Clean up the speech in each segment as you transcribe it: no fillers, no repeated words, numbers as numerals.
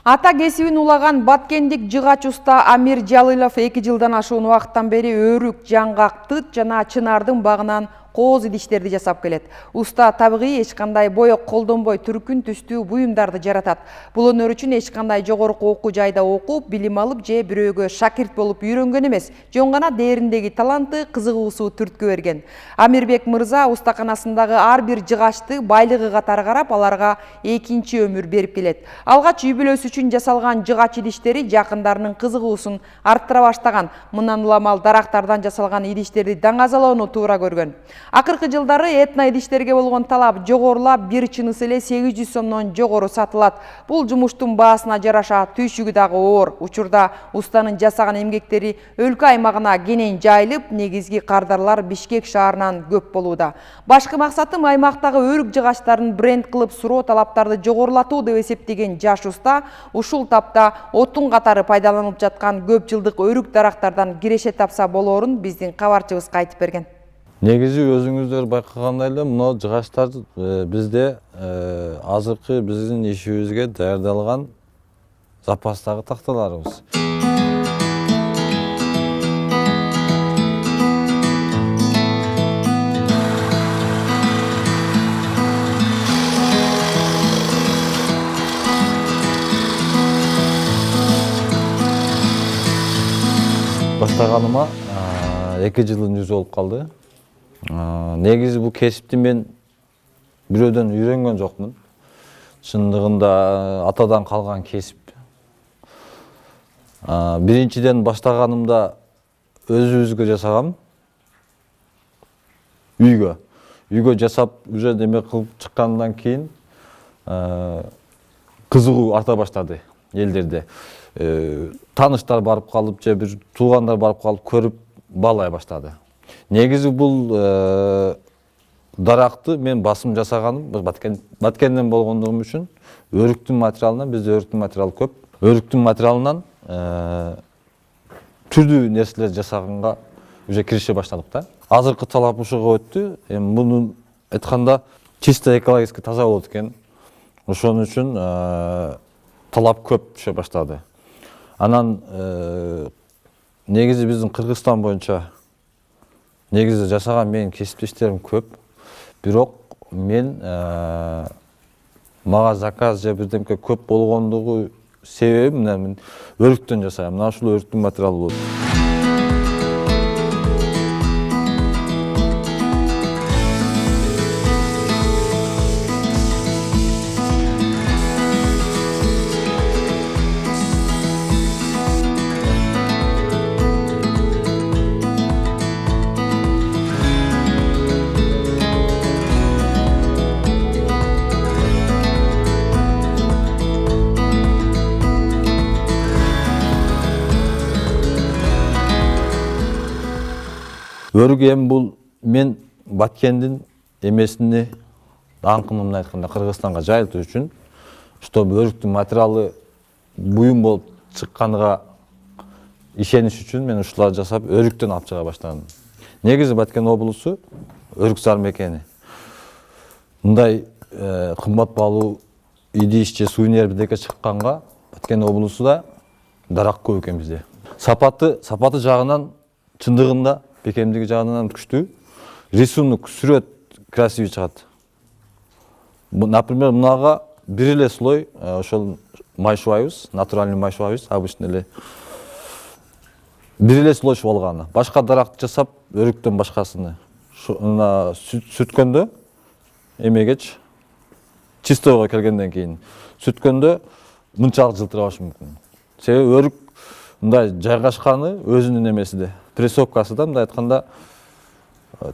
Ата кесибин улаган баткендик жыгач уста Амир Жалилов 2 жылдан ашуун убакыттан бери өрүк, жаңгак, тыт жана чынардын багынан кооз идиштерди жасап келет. Уста табигый эч кандай боек колдонбой түркүн түстүү буюмдарды жаратат. Бул өнөр үчүн эч кандай жогорку окуу жайда окуп, билим алып же бирөөгө шакирт болуп үйрөнгөн эмес, жөн гана дээриндеги таланты, кызыгуусу түрткү берген. Амирбек мырза устаканасындагы ар бир жыгачты байлыгы катары карап, аларга экинчи өмүр берип келет. Алгач үй бүлөсү үчүн жасалган жыгач идиштери жакындарынын кызыгуусун арттыра баштаган. Мындан улам ал дарактардан жасалган идиштерди даңазалоону туура көргөн. Акыркы жылдары этно идиштерге болгон талап жогорулап, бир чынысы эле 800 сомдон жогору сатылат. Бул жумуштун баасына жараша түйшүгү дагы оор. Учурда устанын жасаган эмгектери өлкө аймагына кенен жайылып, негизги кардарлар Бишкек шаарынан көп болууда. Башкы максатым аймактагы өрүк жыгачтарын бренд кылып суроо талаптарды жогорулатуу деп эсептеген жаш уста ушул тапта отун катары пайдаланылып жаткан көп жылдык өрүк дарактардан киреше тапса болоорун биздин кабарчыбызга айтып берген. Негизи өзүңүздөр байкагандай эле мына жыгачтар бизде азыркы биздин ишибизге даярдалган запастагы такталарыбыз. Баштаганыма 2 жылдын жүзү болуп калды. Негизи бул кесипти мен бирөөдөн үйрөнгөн жокмун. Чындыгында атадан калган кесип. Биринчиден баштаганымда өзүбүзгө жасагам. Үйгө жасап, уже деме кылып чыккандан кийин кызыгуу арта баштады элдерде. Таныштар барып калып, же бир туугандар барып калып көрүп баалай баштады. Негизи бул даракты мен басым жасаганым Баткенден болгондугум үчүн өрүктүн материалынан, бизде өрүктүн материалы көп. Өрүктүн материалынан түрдүү нерселер жасаганга уже киреше баштадык да. Азыркы талап ушуга өттү. Эми муну айтканда чисто экологически таза болот экен. Ошон үчүн талап көп түшө баштады. Анан негизи биздин Кыргызстан боюнча негизи жасаган менин кесиптештерим көп. Бирок мен мага заказ же бирдемке көп болгондугу себеби мен өрүктөн жасайм. Мына ушул өрүктүн материалы болот. Өрүк эми бул мен Баткендин эмесини даңкын айтканда Кыргызстанга жайылтуу үчүн, чтобы өрүктүн материалы буюм болуп чыкканга ишениш үчүн мен ушуларды жасап өрүктөн алып чыга баштадым. Негизи Баткен облусу өрүк зар мекени. Мындай кымбат баалуу идиш же сувенир бирдеке чыкканга Баткен облусуда дарак көп экен бизде. Сапаты жагынан чындыгында бекемдиги жагынан күчтүү. Рисунок, сүрөт красивый чыгат. Например, мынага бир эле слой ошол май шубайбыз, натуральный май шубайбыз, обычный эле. Бир эле слой болгону. Башка даракты жасап, өрүктөн башкасыны. Сүткөндө эмегеч чистойго келгенден кийин сүткөндө мынчалык жылтырабашы мүмкүн. Себеби өрүк мындай жайгашканы өзүнүн эмесиде. Прессовкасыда мындай айтканда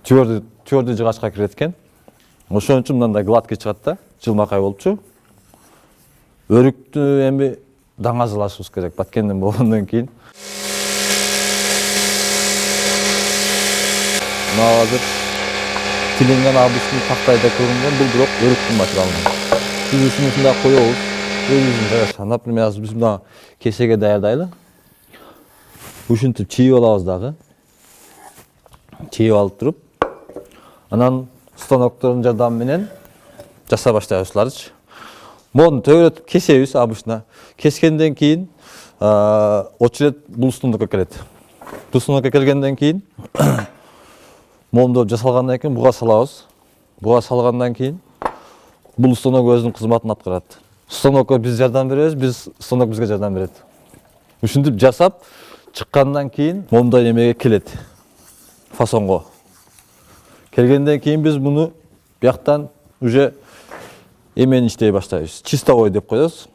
твердый жыгачка кирет экен. Ошон үчүн мындай гладкий чыгат да, жылмакай болупчу. Өрүктү эми даңазалашыбыз керек Баткенден болгондон кийин. Мына азыр тиленген обычный тактайда көрүнгөн, бул бирок өрүктүн материалы. Биз ушунда коебуз, өзүбүздүн жайгаша. Например, биз мына кесеге даярдайлы. Ушинтип чийип алабыз дагы. Чийип алып туруп, анан станоктордун жардамы менен жаса баштайбыз ушуларды. Мону төбөлөтүп кесебиз обычно. Кескенден кийин очеред бул станокко келет. Бул станокко келгенден кийин момдоп жасалгандан кийин буга салабыз. Буга салгандан кийин бул станок өзүнүн кызматын аткарат. Станокко биз жардам беребиз, биз станок бизге жардам берет. Ушинтип жасап чыккандан кийин момдой эмеге келет. Фасонго. Келгенден кийин биз муну бияктан уже эмени иштей баштайбыз. Чистовой деп коебуз.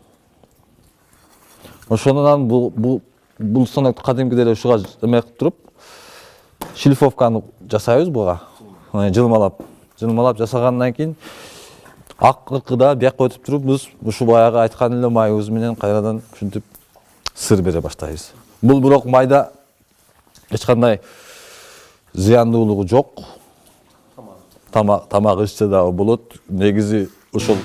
Ошондон бул станокты кадимкидей эле ушуга эме кылып туруп, шлифовканы жасайбыз буга. Жылмалап жасагандан кийин акыркыда бияка өтүп туруп биз ушу баягы айткан эле майыбыз менен кайрадан ушинтип сыр бере баштайбыз. Бул бирок майда эч кандай зыяндуулугу жок. Тамак ичсе дагы болот. Негизи ошол